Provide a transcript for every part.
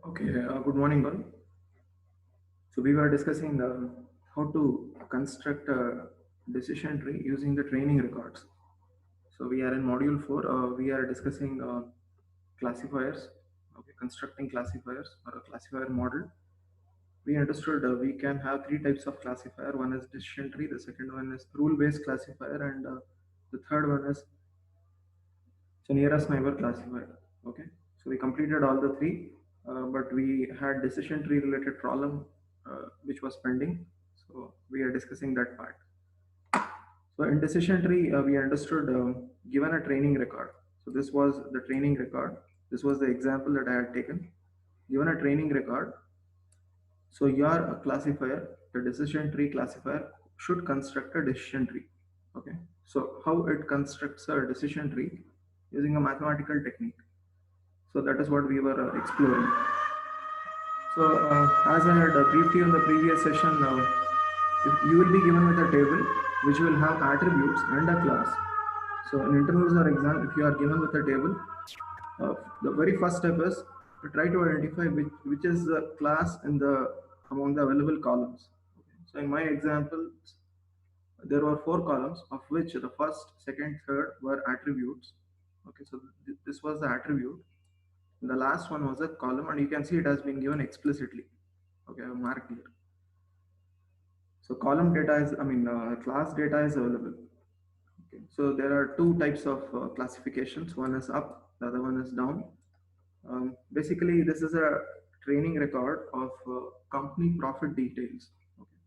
Okay, good morning, all. So we were discussing how to construct a decision tree using the training records. So we are in module 4. We are discussing classifiers. Okay, constructing classifiers or a classifier model. We understood we can have three types of classifier. One is decision tree. The second one is rule-based classifier, and the third one is nearest neighbor classifier. Okay, so we completed all the three, but we had decision tree related problem which was pending. So we are discussing that part. So in decision tree, we understood given a training record. So this was the training record. This was the example that I had taken. Given a training record, so your classifier, the decision tree classifier, should construct a decision tree. Okay. So how it constructs a decision tree using a mathematical technique. So that is what we were exploring. So as I had briefed you in the previous session, if you will be given with a table which will have attributes and a class. So in internals or exam, if you are given with a table, the very first step is to try to identify which is the class in the among the available columns. Okay. So in my example, there were four columns of which the first, second, third were attributes. Okay, so this was the attribute. The last one was a column, and you can see it has been given explicitly. Okay, I have marked here. So column data is, class data is available. Okay, so there are two types of classifications. One is up, the other one is down. Basically, this is a training record of company profit details. Okay.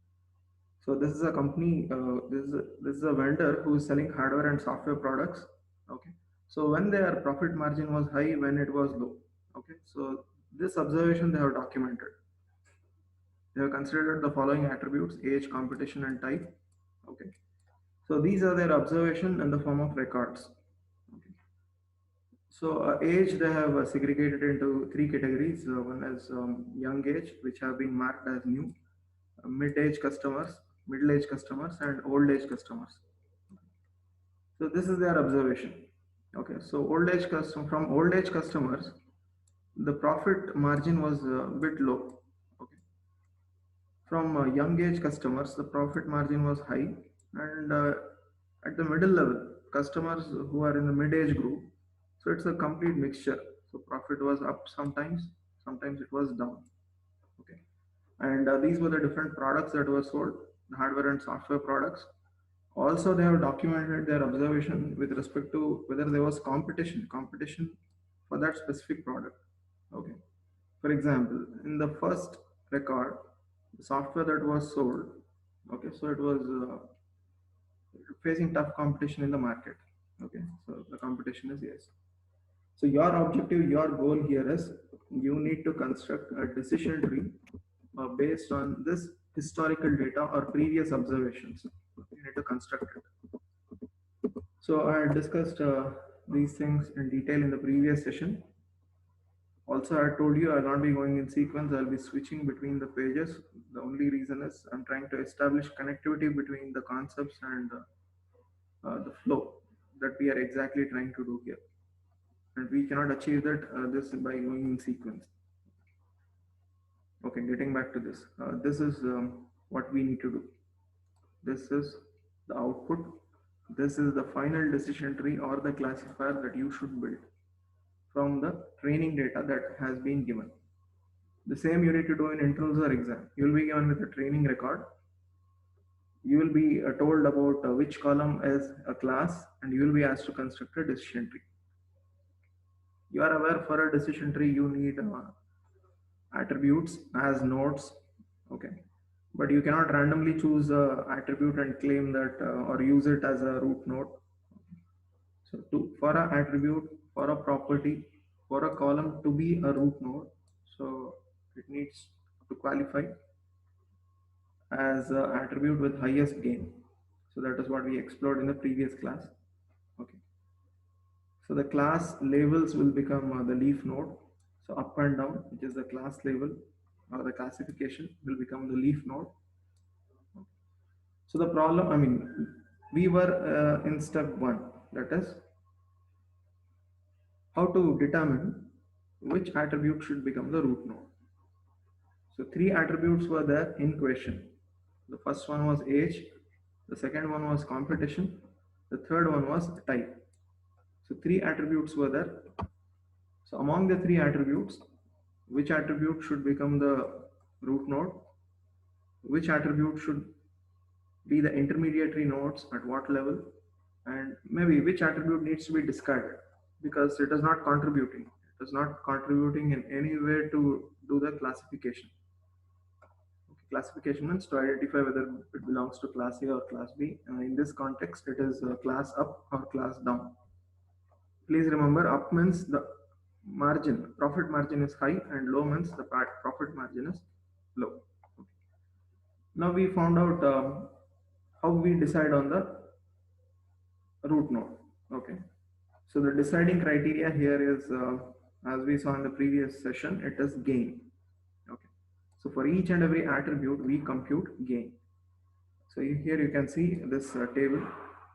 So this is a company, this is a vendor who is selling hardware and software products. Okay. So when their profit margin was high, when it was low. Okay. So this observation they have documented. They have considered the following attributes: age, competition, and type. Okay. So these are their observation in the form of records. Okay. So age they have segregated into three categories. One is young age, which have been marked as new, mid-age customers, middle-age customers, and old-age customers. So this is their observation. Okay, so from old-age customers, the profit margin was a bit low. Okay, from young-age customers, the profit margin was high, and at the middle level, customers who are in the mid-age group, so it's a complete mixture. So profit was up sometimes, sometimes it was down. Okay, and these were the different products that were sold, the hardware and software products. Also, they have documented their observation with respect to whether there was competition for that specific product. Okay. For example, in the first record, the software that was sold, okay, so it was facing tough competition in the market. Okay, so the competition is yes. So your objective, your goal here is you need to construct a decision tree based on this historical data or previous observations. You need to construct it. So I discussed these things in detail in the previous session. Also, I told you I'll not be going in sequence. I'll be switching between the pages. The only reason is I'm trying to establish connectivity between the concepts and the flow that we are exactly trying to do here. And we cannot achieve that this by going in sequence. Okay, getting back to this. This is what we need to do. This is the output. This is the final decision tree or the classifier that you should build from the training data that has been given. The same you need to do in internals or exam. You will be given with a training record. You will be told about which column is a class, and you will be asked to construct a decision tree. You are aware for a decision tree you need attributes as nodes, okay, but you cannot randomly choose a attribute and claim that or use it as a root node. So for a attribute, for a property, for a column to be a root node, so it needs to qualify as an attribute with highest gain. So that is what we explored in the previous class. Okay. So the class labels will become the leaf node. So up and down, which is the class label or the classification, will become the leaf node. So the problem, I mean, we were in step 1, that is how to determine which attribute should become the root node. So 3 attributes were there in question. The first one was age, the second one was competition, the third one was type. So 3 attributes were there. So among the 3 attributes, which attribute should become the root node, which attribute should be the intermediary nodes at what level, and maybe which attribute needs to be discarded because it is not contributing. It is not contributing in any way to do the classification. Okay, classification means to identify whether it belongs to class A or class B. In this context, it is class up or class down. Please remember, up means the margin, profit margin is high, and low means the profit margin is low. Okay. Now we found out how we decide on the root node. Okay. So the deciding criteria here is, as we saw in the previous session, it is gain. Okay. So for each and every attribute, we compute gain. So here you can see this table,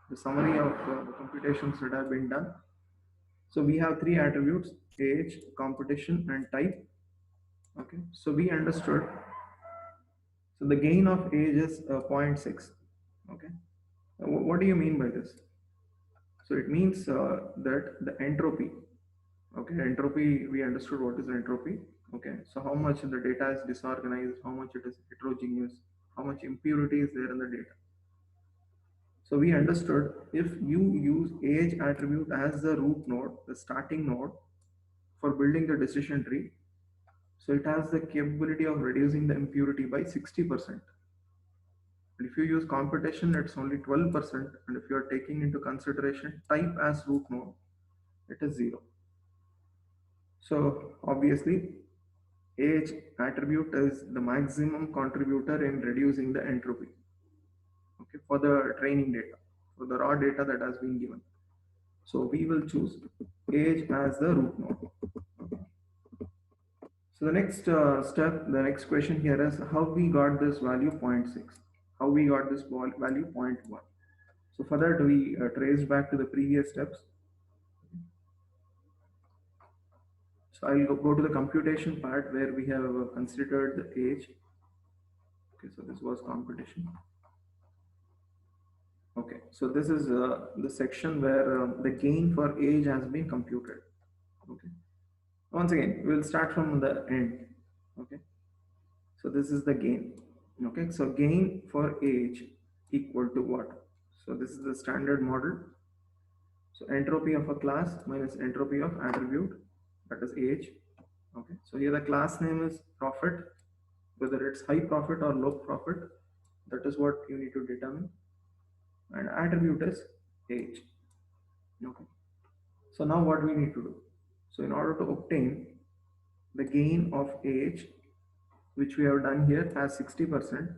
the summary of the computations that have been done. So we have 3 attributes: age, competition, and type. Okay. So we understood. So the gain of age is 0.6. Okay. What do you mean by this? So it means that the entropy. Okay, entropy, we understood what is entropy. Okay, so how much the data is disorganized, how much it is heterogeneous, how much impurity is there in the data. So we understood if you use age attribute as the root node, the starting node for building the decision tree, so it has the capability of reducing the impurity by 60%. And if you use competition, it's only 12%. And if you are taking into consideration type as root node, it is 0. So obviously, age attribute is the maximum contributor in reducing the entropy, okay, for the training data, for the raw data that has been given. So we will choose age as the root node. Okay. So the next step, the next question here is how we got this value 0.6, how we got this value 0.1. So for that we traced back to the previous steps. So I'll go to the computation part where we have considered the age. Okay, so this was competition. Okay, so this is the section where the gain for age has been computed. Okay, once again, we'll start from the end. Okay, so this is the gain. Okay, so gain for age equal to what? So this is the standard model. So entropy of a class minus entropy of attribute, that is age. Okay, so here the class name is profit, whether it's high profit or low profit, that is what you need to determine. And attribute is age. Okay. So now what we need to do? So in order to obtain the gain of age, which we have done here as 60%,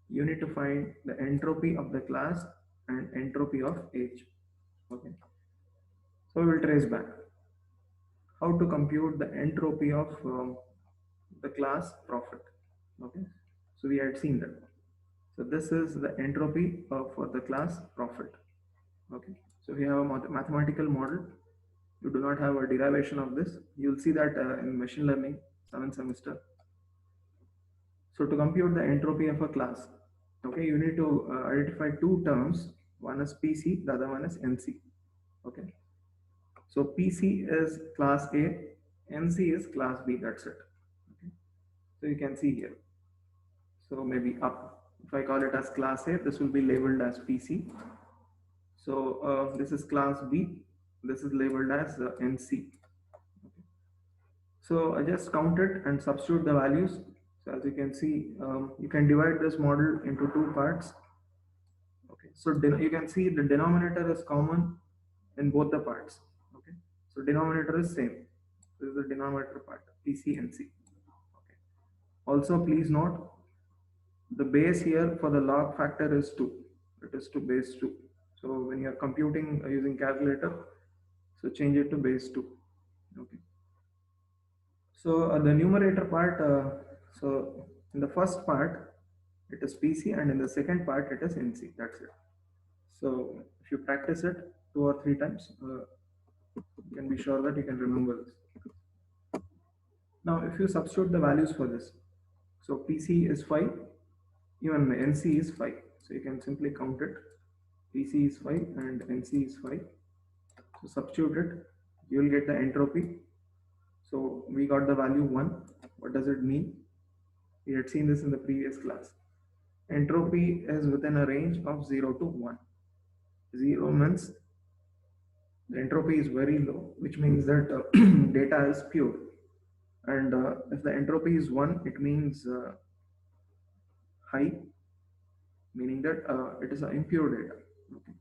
you need to find the entropy of the class and entropy of age. Okay. So we will trace back. How to compute the entropy of the class profit. Okay. So we had seen that. So this is the entropy for the class profit. Okay. So we have a mathematical model. You do not have a derivation of this. You'll see that in machine learning 7th semester. So to compute the entropy of a class, okay, you need to identify 2 terms. One is PC, the other one is NC. Okay. So PC is class A, NC is class B. That's it. Okay. So you can see here. So maybe up. If I call it as class A, this will be labeled as PC. So this is class B. This is labeled as NC. So I just count it and substitute the values. So as you can see, you can divide this model into two parts. Okay, so you can see the denominator is common in both the parts. Okay, so denominator is same. This is the denominator part, PCNC. Okay. Also, please note the base here for the log factor is 2. It is to base 2. So when you are computing using calculator, so change it to base 2. Okay. So the numerator part, so in the first part, it is PC, and in the second part, it is NC. That's it. So if you practice it 2 or 3 times, you can be sure that you can remember this. Now, if you substitute the values for this, so PC is 5, even NC is 5. So you can simply count it. PC is 5 and NC is 5. So substitute it, you will get the entropy. So we got the value 1. What does it mean? We had seen this in the previous class. Entropy is within a range of 0 to 1. 0 means the entropy is very low, which means that data is pure. And if the entropy is 1, it means high, meaning that it is impure data. Okay.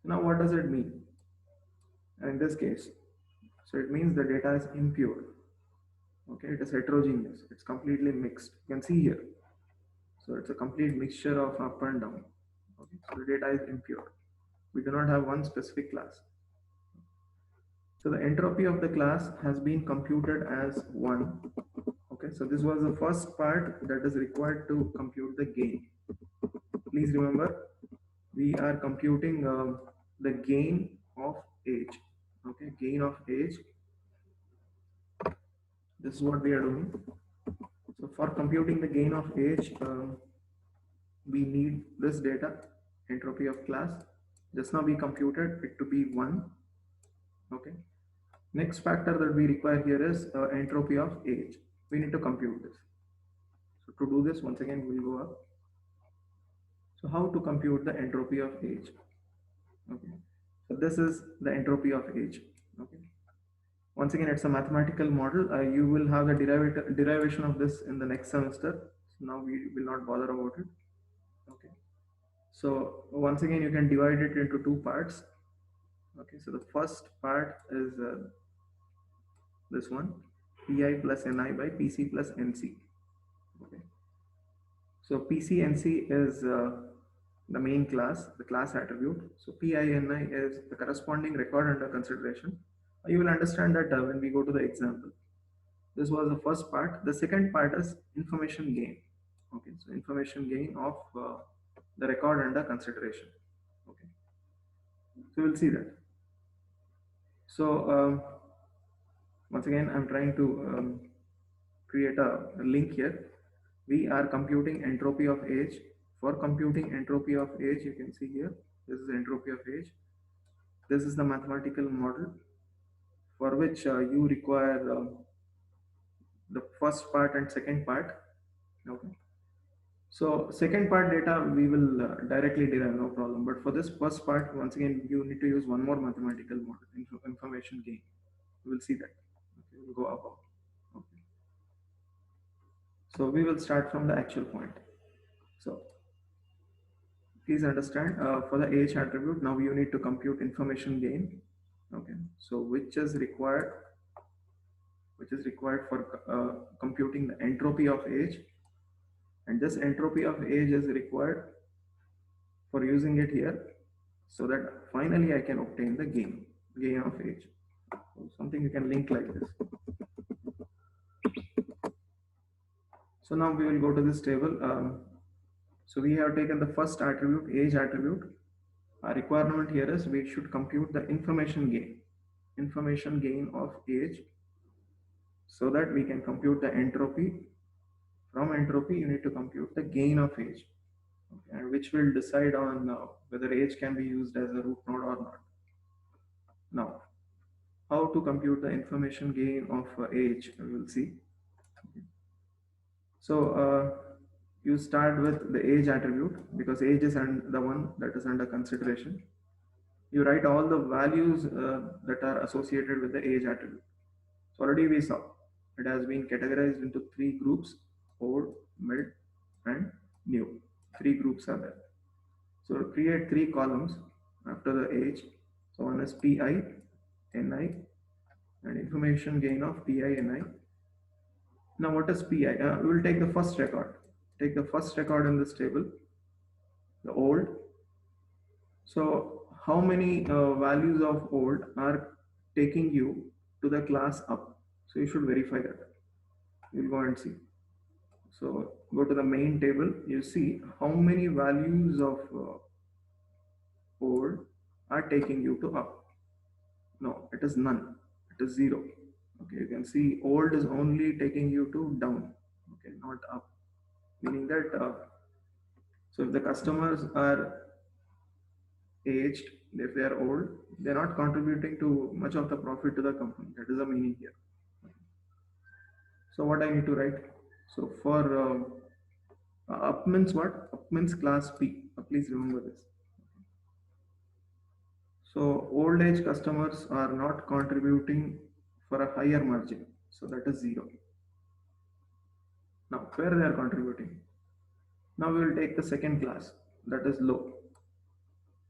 Now, what does it mean? In this case, so it means the data is impure. Okay, it is heterogeneous. It's completely mixed. You can see here. So it's a complete mixture of up and down. Okay, so the data is impure. We do not have one specific class. So the entropy of the class has been computed as 1. Okay, so this was the first part that is required to compute the gain. Please remember, we are computing the gain of age. Okay, gain of age. This is what we are doing. So for computing the gain of age, we need this data, entropy of class. Just now we computed it to be 1. Okay. Next factor that we require here is entropy of age. We need to compute this. So to do this, once again, we'll go up. So how to compute the entropy of age? Okay. So this is the entropy of age. Okay. Once again, it's a mathematical model. You will have the derivation of this in the next semester. So now we will not bother about it. Okay. So once again, you can divide it into two parts. Okay. So the first part is this one, Pi plus Ni by PC plus Nc. Okay. So PCNC is the main class, the class attribute. So PINI is the corresponding record under consideration. You will understand that when we go to the example. This was the first part. The second part is information gain. Okay, so information gain of the record under consideration. Okay, so we'll see that. So once again, I'm trying to create a link here. We are computing entropy of age. For computing entropy of age, you can see here, this is entropy of age. This is the mathematical model for which you require the first part and second part. Okay. So second part data we will directly derive, no problem. But for this first part, once again, you need to use one more mathematical model, information gain. We will see that. Okay, we'll go above. Okay. So we will start from the actual point. So please understand, for the age attribute, now you need to compute information gain. Okay, so which is required for computing the entropy of age, and this entropy of age is required for using it here, so that finally I can obtain the gain of age. So something you can link like this. So now we will go to this table. So we have taken the first attribute, age attribute. Our requirement here is we should compute the information gain of age, so that we can compute the entropy. From entropy, you need to compute the gain of age, okay, and which will decide on whether age can be used as a root node or not. Now, how to compute the information gain of age, we will see. Okay. So you start with the age attribute, because age is the one that is under consideration. You write all the values that are associated with the age attribute. So already we saw it has been categorized into three groups: old, mid, and new. Three groups are there. So create three columns after the age. So one is PI, NI, and information gain of PI, NI. Now what is PI? We will take the first record. Take the first record in this table, the old. So how many values of old are taking you to the class up? So you should verify that. You'll go and see. So go to the main table. You see how many values of old are taking you to up. No, it is none. It is zero. Okay, you can see old is only taking you to down. Okay, not up. Meaning that so if the customers are aged, if they are old, they're not contributing to much of the profit to the company. That is the meaning here. So what I need to write? So for up means what? Up means class P. Please remember this. So old age customers are not contributing for a higher margin. So that is zero. Now where they are contributing? Now we will take the second class, that is low.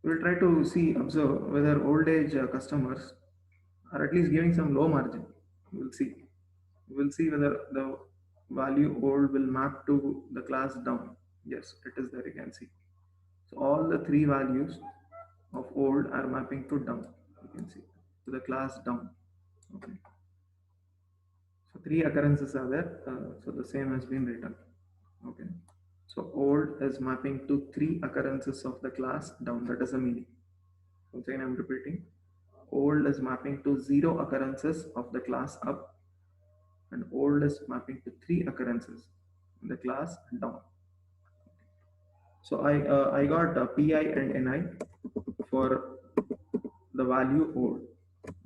We will try to see, observe whether old age customers are at least giving some low margin. We will see. We will see whether the value old will map to the class down. Yes, it is there, you can see. So all the three values of old are mapping to down. You can see to the class down. Okay. So three occurrences are there. So the same has been written. Okay. So old is mapping to three occurrences of the class down. That is the meaning. Once again, I'm repeating. Old is mapping to zero occurrences of the class up, and old is mapping to three occurrences in the class down. So I got PI and NI for the value old.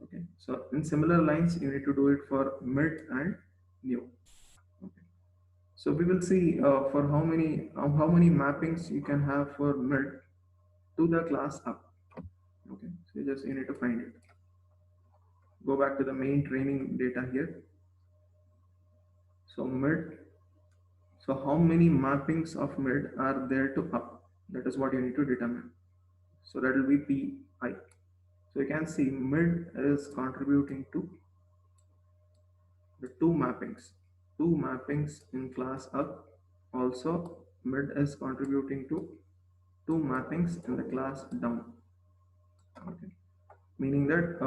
Okay. So in similar lines, you need to do it for mid and new. Okay. So we will see for how many mappings you can have for mid to the class up. Okay. So you need to find it. Go back to the main training data here. So mid. So how many mappings of mid are there to up? That is what you need to determine. So that will be PI. So you can see mid is contributing to the two mappings. Two mappings in class up. Also mid is contributing to two mappings in the class down. Okay. Meaning that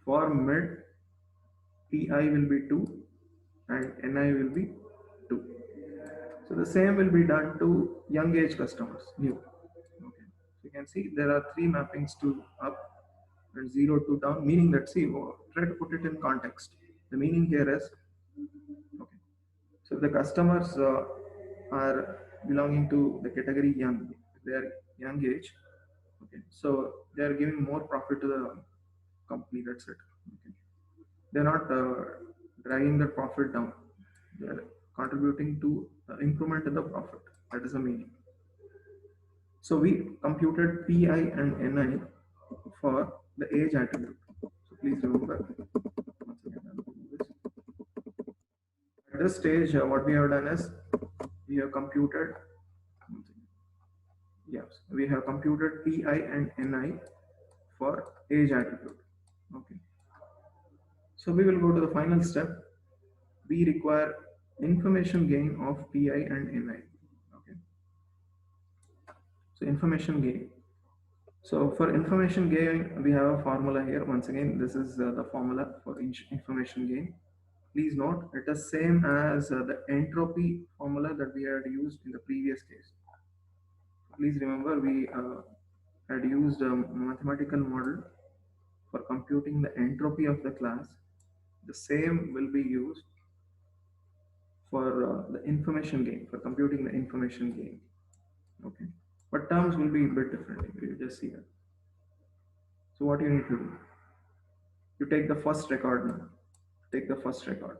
for mid, PI will be 2 and NI will be 2. So the same will be done to young age customers, new. Okay. So you can see there are three mappings to up and 0 to down, meaning that, see, try to put it in context. The meaning here is, okay, so if the customers are belonging to the category young, they are young age, okay, so they are giving more profit to the company, that's it. Okay. They're not dragging the profit down. They're contributing to improvement in the profit. That is the meaning. So we computed PI and NI for the age attribute. So please remember. Once again, I'll do this. At this stage, what we have done is we have computed. Yes, we have computed PI and NI for age attribute. Okay. So we will go to the final step. We require information gain of PI and NI. Okay. So information gain. So for information gain, we have a formula here. Once again, this is the formula for information gain. Please note, it is same as the entropy formula that we had used in the previous case. Please remember, we had used a mathematical model for computing the entropy of the class. The same will be used for the information gain, for computing the information gain. Okay, but terms will be a bit different. You just see that. So what you need to do? You take the first record now. Take the first record.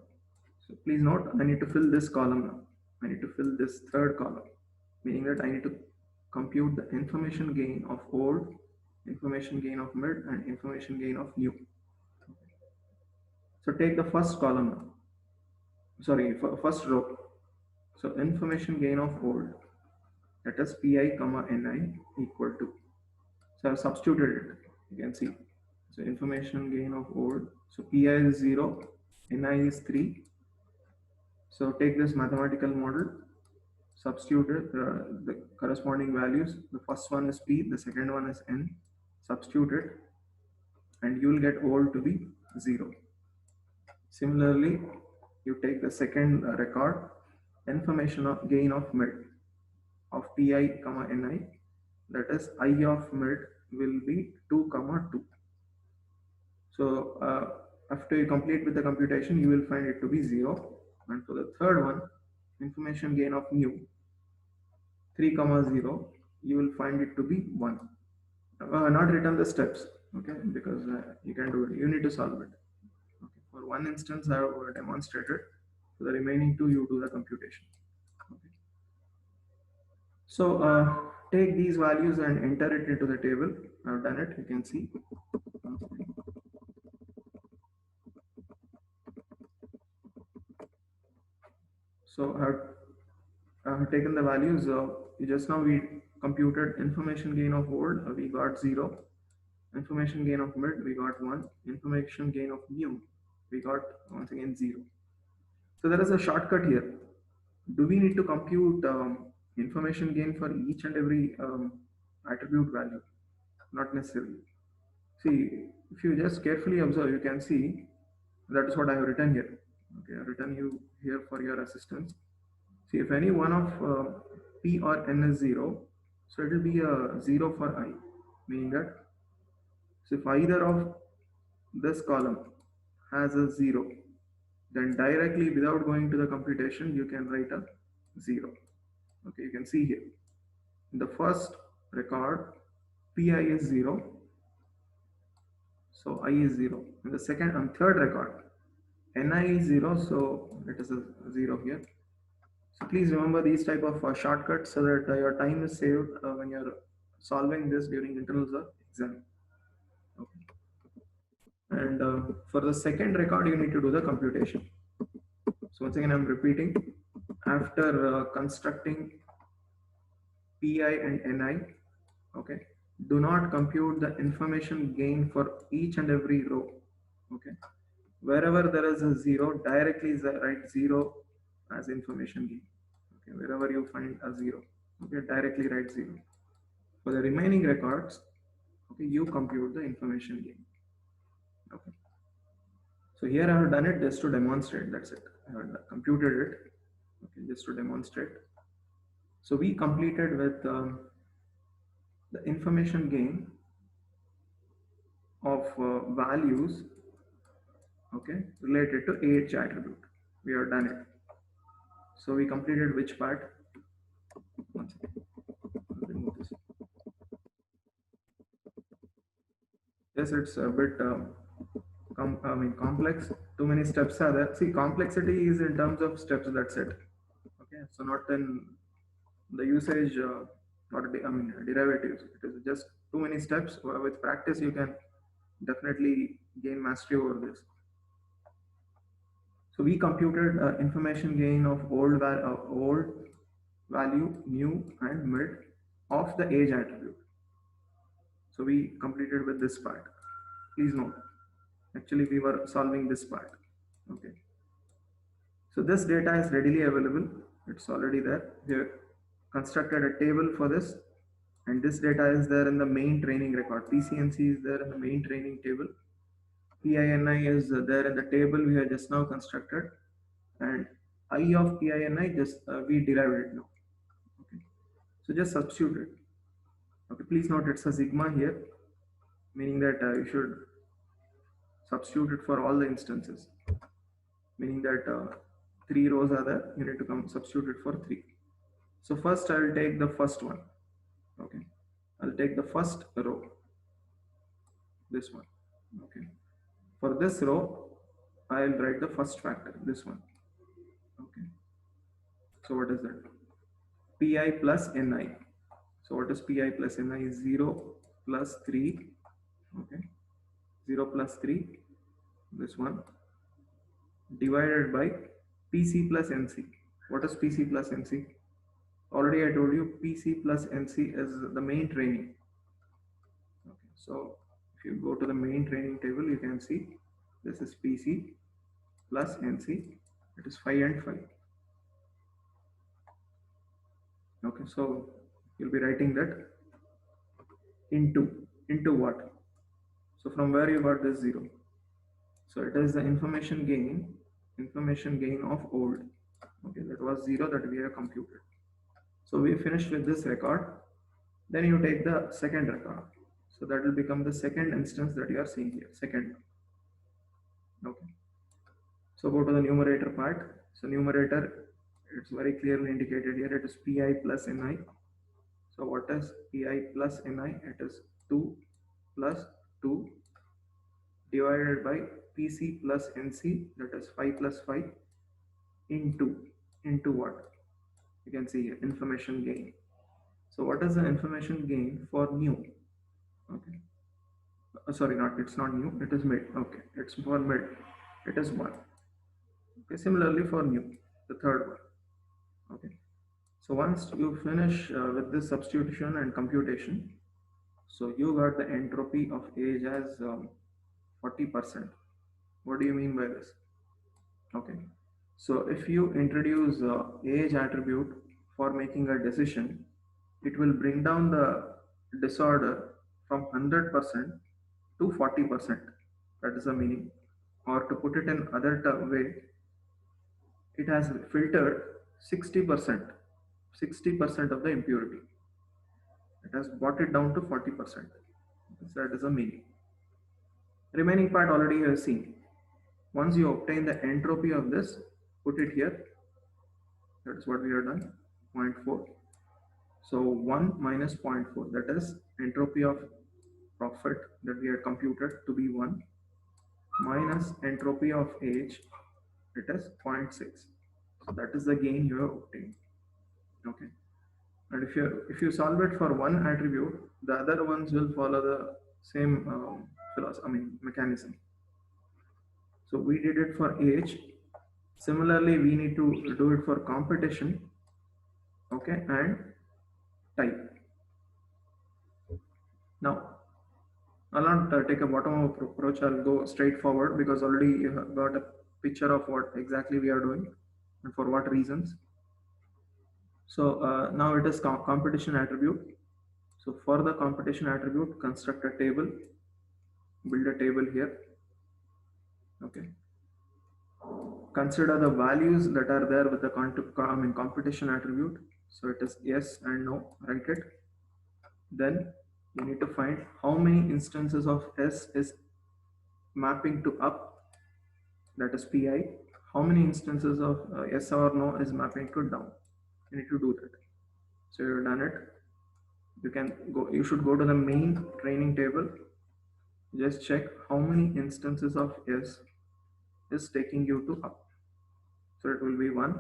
So please note, I need to fill this column now. I need to fill this third column, meaning that I need to compute the information gain of old, information gain of mid, and information gain of new. So take the first column now. sorry, first row. So information gain of old, that is pi comma ni equal to, so I've substituted it, you can see. So information gain of old, so pi is 0, ni is 3. So take this mathematical model, substitute the corresponding values. The first one is p, the second one is n. Substitute it, and you will get old to be 0. Similarly, you take the second record, information of gain of mid of pi comma ni, that is I of mid will be 2 comma 2. So after you complete with the computation, you will find it to be 0. And for the third one, information gain of new 3 comma 0, you will find it to be 1. Not written the steps, okay, because you can do it, you need to solve it. Okay. For one instance I have demonstrated, for the remaining two you do the computation. Okay. So take these values and enter it into the table. I've done it, you can see. So I have taken the values. Just now we computed information gain of old, we got 0. Information gain of mid, we got 1. Information gain of new, we got once again 0. So there is a shortcut here. Do we need to compute information gain for each and every attribute value? Not necessarily. See, if you just carefully observe, you can see that is what I have written here. Okay, I have written you here for your assistance. See, if any one of p or n is 0, so it will be a 0 for I, meaning that, so if either of this column has a 0, then directly without going to the computation, you can write a 0. Okay, you can see here. In the first record, pi is 0, so I is 0. In the second and third record, ni is 0, so it is a 0 here. So please remember these type of shortcuts so that your time is saved when you're solving this during internals or exam. Okay. And for the second record, you need to do the computation. So once again, I'm repeating. After constructing pi and ni, okay, do not compute the information gain for each and every row. Okay, wherever there is a 0, directly write 0 as information gain. Okay, wherever you find a 0, okay, directly write 0. For the remaining records, okay, you compute the information gain. Okay, so here I have done it just to demonstrate. That's it. I have computed it. Okay, just to demonstrate. So we completed with the information gain of values, okay, related to age attribute. We have done it. So we completed which part? One second. I'll remove this. Yes, it's a bit complex. Too many steps are there. See, complexity is in terms of steps. That's it. Okay, so not in the usage or derivatives. It is just too many steps. With practice, you can definitely gain mastery over this. So we computed information gain of old value, new, and mid of the age attribute. So we completed with this part. Please note, actually we were solving this part. Okay. So this data is readily available. It's already there. We have constructed a table for this, and this data is there in the main training record. PCNC is there in the main training table. PINI is there in the table we have just now constructed, and I of PINI just we derived it now. Okay, so just substitute it. Okay, please note it's a sigma here, meaning that you should substitute it for all the instances, meaning that 3 rows are there, you need to come substitute it for 3. So first I will take the first one. Okay, I'll take the first row, this one. Okay, for this row I'll write the first factor, this one. Okay, so what is that? Pi plus ni. So what is pi plus ni? Is 0 plus 3. Okay, 0 plus 3, this one, divided by PC plus NC. What is PC plus NC? Already I told you PC plus NC is the main training. Okay, so if you go to the main training table, you can see this is PC plus NC. It is 5 and 5. Okay, so you'll be writing that into what? So from where you got this 0? So it is the information gain of old. Okay, that was 0 that we have computed. So we finished with this record. Then you take the second record. So that will become the second instance that you are seeing here. Second. Okay. So go to the numerator part. So numerator, it's very clearly indicated here. It is Pi plus Ni. So what is Pi plus Ni? It is 2 plus 2 divided by PC plus NC, that is 5 plus 5 into what? You can see here, information gain. So what is the information gain for new? Okay. Sorry, it's not new, it is mid. Okay, it's for mid. It is 1. Okay, similarly for new, the third one. Okay. So once you finish with this substitution and computation, so you got the entropy of age as 40%. What do you mean by this? Okay. So if you introduce age attribute for making a decision, it will bring down the disorder from 100% to 40%. That is the meaning. Or to put it in other way, it has filtered 60%, 60% of the impurity. It has brought it down to 40%. That is the meaning. Remaining part already you have seen. Once you obtain the entropy of this, put it here. That is what we have done, 0.4. So 1 minus 0.4, that is entropy of profit that we had computed to be 1, minus entropy of age, it is 0.6. So that is the gain you have obtained. Okay. And if you solve it for one attribute, the other ones will follow the same mechanism. So we did it for age. Similarly, we need to do it for competition, okay, and type. Now, I'll not take a bottom-up approach. I'll go straight forward because already you have got a picture of what exactly we are doing and for what reasons. So now it is competition attribute. So for the competition attribute, construct a table, build a table here. Okay. Consider the values that are there with the competition attribute. So it is yes and no, write it. Then you need to find how many instances of S is mapping to up, that is Pi. How many instances of yes or no is mapping to down. You need to do that. So you've done it. You should go to the main training table. Just check how many instances of S is taking you to up. So it will be 1.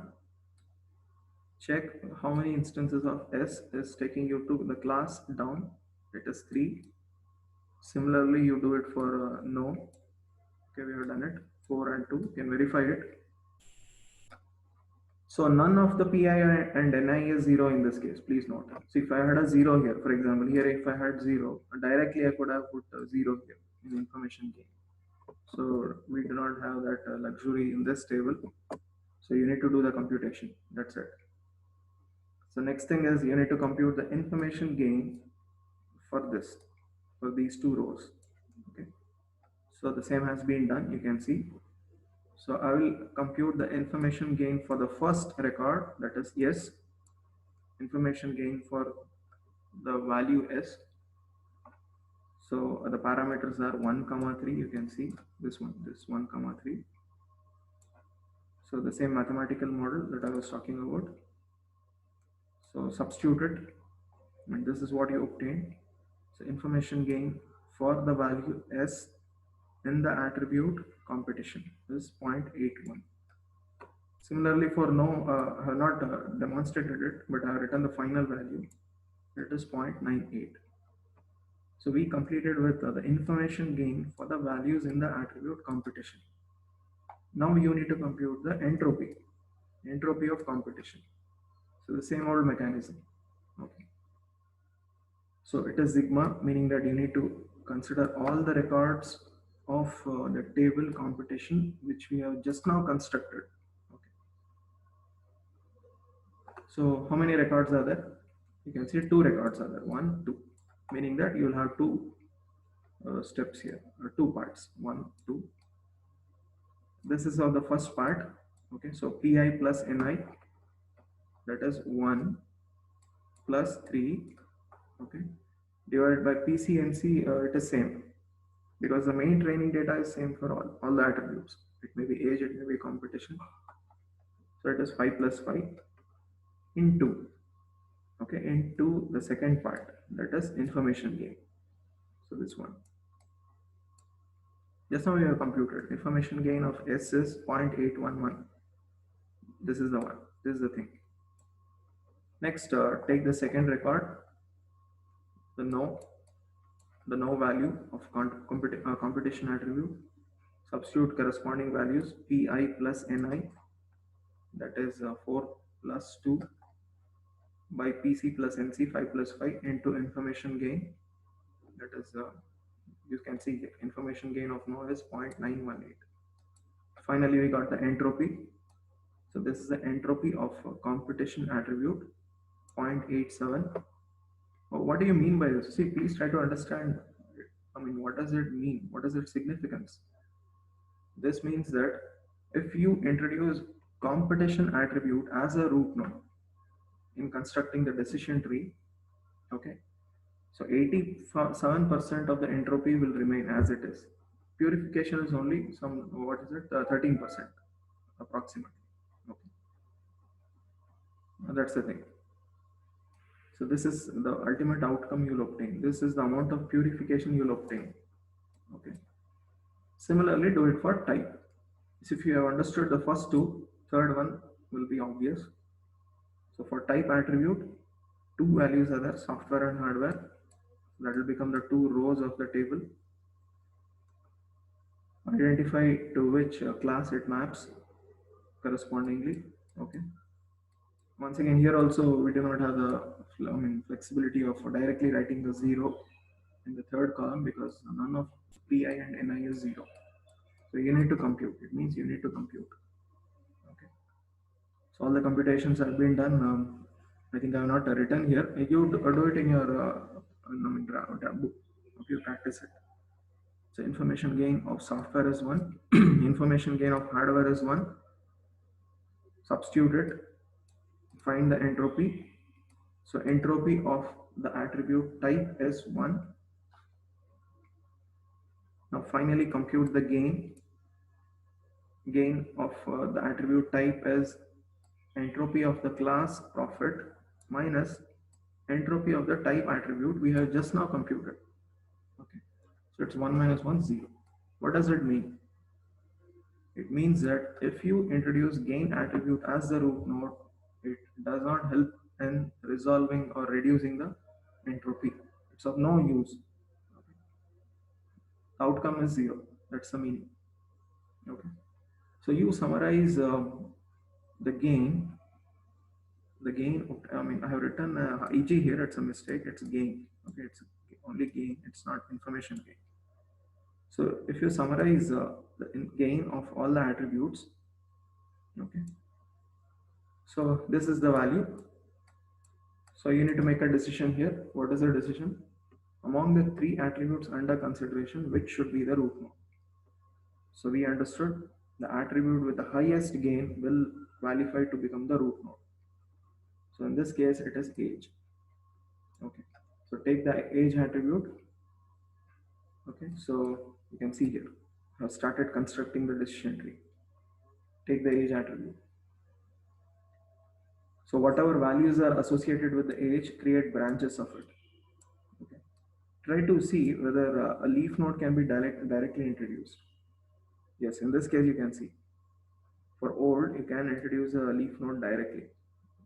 Check how many instances of S is taking you to the class down. It is 3. Similarly, you do it for no. Okay, we have done it. 4 and 2. You can verify it. So none of the Pi and Ni is 0 in this case. Please note. So if I had a 0 here, for example, here if I had 0, directly I could have put 0 here in information gain. So we do not have that luxury in this table. So you need to do the computation. That's it. So next thing is you need to compute the information gain for these two rows. Okay. So the same has been done. You can see. So I will compute the information gain for the first record, that is yes. Information gain for the value s. So the parameters are 1, 3. You can see this 1, 3. So the same mathematical model that I was talking about. So substitute it, and this is what you obtain. So information gain for the value s in the attribute competition is 0.81. Similarly for no, I have not demonstrated it, but I have written the final value. It is 0.98. So we completed with the information gain for the values in the attribute competition. Now you need to compute the entropy. entropy of competition. So the same old mechanism. Okay. So it is sigma, meaning that you need to consider all the records of the table competition which we have just now constructed. Okay. So how many records are there? You can see two records are there, 1, 2, meaning that you will have two steps here, or two parts, 1, 2. This is of the first part. Okay, so pi plus ni, that is 1 plus 3. Okay, divided by PCNC, it is same because the main training data is same for all the attributes. It may be age, it may be competition. So it is 5 plus 5 into, okay, into the second part, that is information gain. So this one. Just now we have computed information gain of S is 0.811. This is the one. This is the thing. Next, take the second record, the no value of competition attribute. Substitute corresponding values pi plus ni, that is 4 plus 2 by pc plus nc 5 plus 5 into information gain, that is you can see the information gain of no is 0.918. Finally we got the entropy. So this is the entropy of competition attribute 0.87. What do you mean by this? See, please try to understand. I mean, what does it mean? What is its significance? This means that if you introduce competition attribute as a root node in constructing the decision tree, okay, so 87% of the entropy will remain as it is. Purification is only some, what is it, 13% approximately. Okay, that's the thing. So this is the ultimate outcome you'll obtain. This is the amount of purification you'll obtain. Okay. Similarly, do it for type. So if you have understood the first two, third one will be obvious. So for type attribute, two values are there, software and hardware. That will become the two rows of the table. Identify to which class it maps correspondingly. Okay. Once again, here also we do not have the flexibility of directly writing the 0 in the third column because none of pi and ni is 0. So you need to compute. It means you need to compute. Okay. So all the computations have been done. I think I have not written here. You do it in your book. Okay, you practice it. So information gain of software is 1. Information gain of hardware is 1. Substitute it. Find the entropy. So entropy of the attribute type is 1. Now finally compute the gain. Gain of the attribute type is entropy of the class profit minus entropy of the type attribute we have just now computed. Okay, so it's 1 minus 1, 0. What does it mean? It means that if you introduce gain attribute as the root node, it does not help in resolving or reducing the entropy. It's of no use. Okay. The outcome is 0. That's the meaning. Okay. So you summarize the gain. The gain, I have written EG here, it's a mistake, it's gain. Okay, it's only gain, it's not information gain. So if you summarize the gain of all the attributes, okay, so this is the value. So you need to make a decision here. What is the decision? Among the three attributes under consideration, which should be the root node? So we understood the attribute with the highest gain will qualify to become the root node. So in this case, it is age. Okay, so take the age attribute. Okay, so you can see here, I have started constructing the decision tree. Take the age attribute. So whatever values are associated with the age, create branches of it. Okay. Try to see whether a leaf node can be directly introduced. Yes, in this case you can see. For old, you can introduce a leaf node directly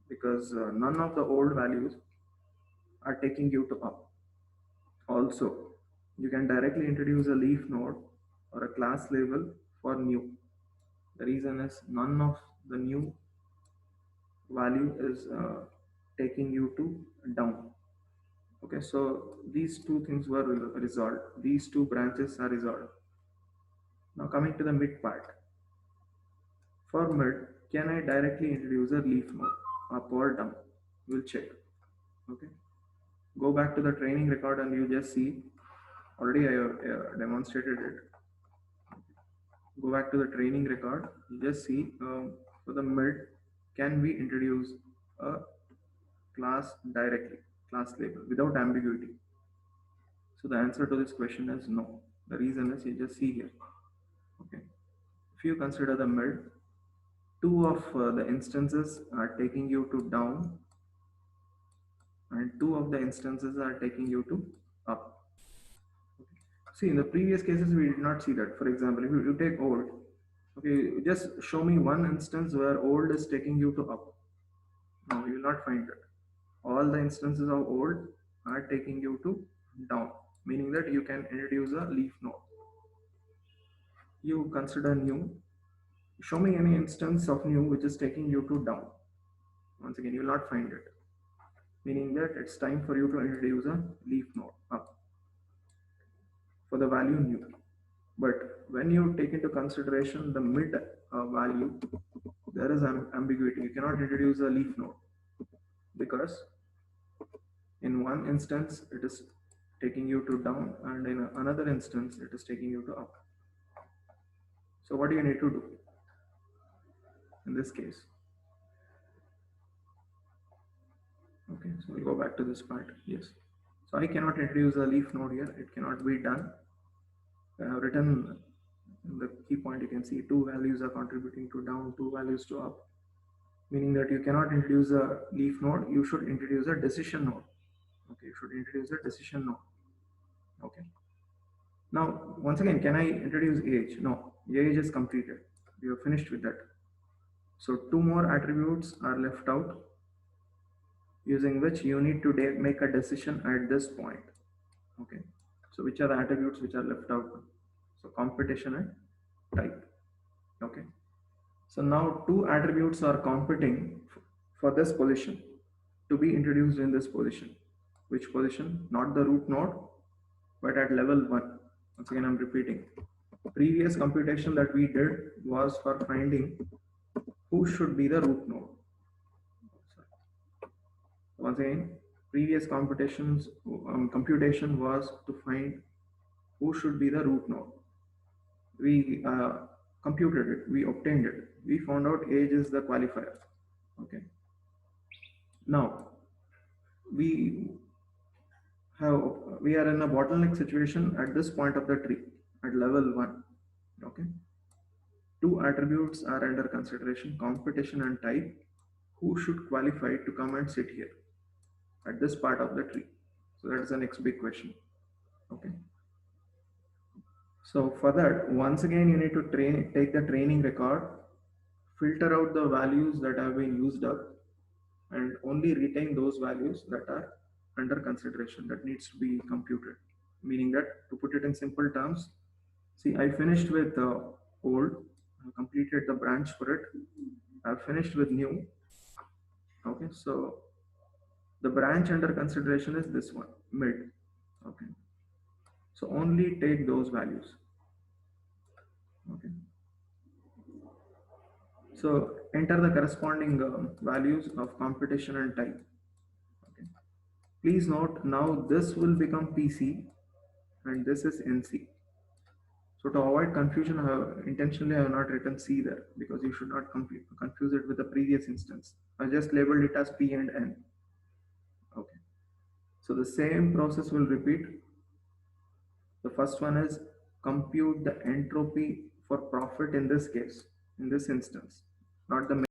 because none of the old values are taking you to up. Also, you can directly introduce a leaf node or a class label for new. The reason is none of the new value is taking you to down. Okay, so these two things were resolved. These two branches are resolved. Now coming to the mid part. For mid, can I directly introduce a leaf node up or down? We'll check. Okay. Go back to the training record and you just see. Already I demonstrated it. Go back to the training record. You just see for the mid, can we introduce a class directly, class label without ambiguity? So the answer to this question is no. The reason is you just see here. Okay. If you consider the mid, two of the instances are taking you to down and two of the instances are taking you to up. Okay. See, in the previous cases, we did not see that. For example, if you take old, okay, just show me one instance where old is taking you to up. No, you will not find that. All the instances of old are taking you to down, meaning that you can introduce a leaf node. You consider new. Show me any instance of new which is taking you to down. Once again, you will not find it, meaning that it's time for you to introduce a leaf node up for the value new. But when you take into consideration the mid value, there is an ambiguity. You cannot introduce a leaf node because in one instance it is taking you to down and in another instance it is taking you to up. So what do you need to do in this case? Okay, so we'll go back to this part. Yes. So I cannot introduce a leaf node here. It cannot be done. I have written in the key point, you can see two values are contributing to down, two values to up, meaning that you cannot introduce a leaf node. You should introduce a decision node. Okay, you should introduce a decision node. Okay. Now, once again, can I introduce age? No, age is completed. We have finished with that. So two more attributes are left out, using which you need to make a decision at this point. Okay. So which are the attributes which are left out? So competition and type. Okay. So now two attributes are competing for this position to be introduced in this position. Which position? Not the root node, but at level 1. Once again, I'm repeating. Previous computation that we did was for finding who should be the root node. Once again, previous computation was to find who should be the root node. We computed it, we obtained it, we found out age is the qualifier. Okay. Now we are in a bottleneck situation at this point of the tree at level 1. Okay. Two attributes are under consideration, competition and type. Who should qualify to come and sit here at this part of the tree? So that is the next big question. Okay. So for that, once again, you need to take the training record, filter out the values that have been used up, and only retain those values that are under consideration that needs to be computed. Meaning that, to put it in simple terms, see, I finished with old, I completed the branch for it. I've finished with new. Okay, so the branch under consideration is this one, mid. Okay, so only take those values. Okay, so enter the corresponding values of competition and type. Okay, please note now this will become PC and this is NC. So to avoid confusion, I have intentionally not written C there because you should not confuse it with the previous instance. I just labeled it as P and N. Okay. So the same process will repeat. The first one is compute the entropy for profit in this case, in this instance, not the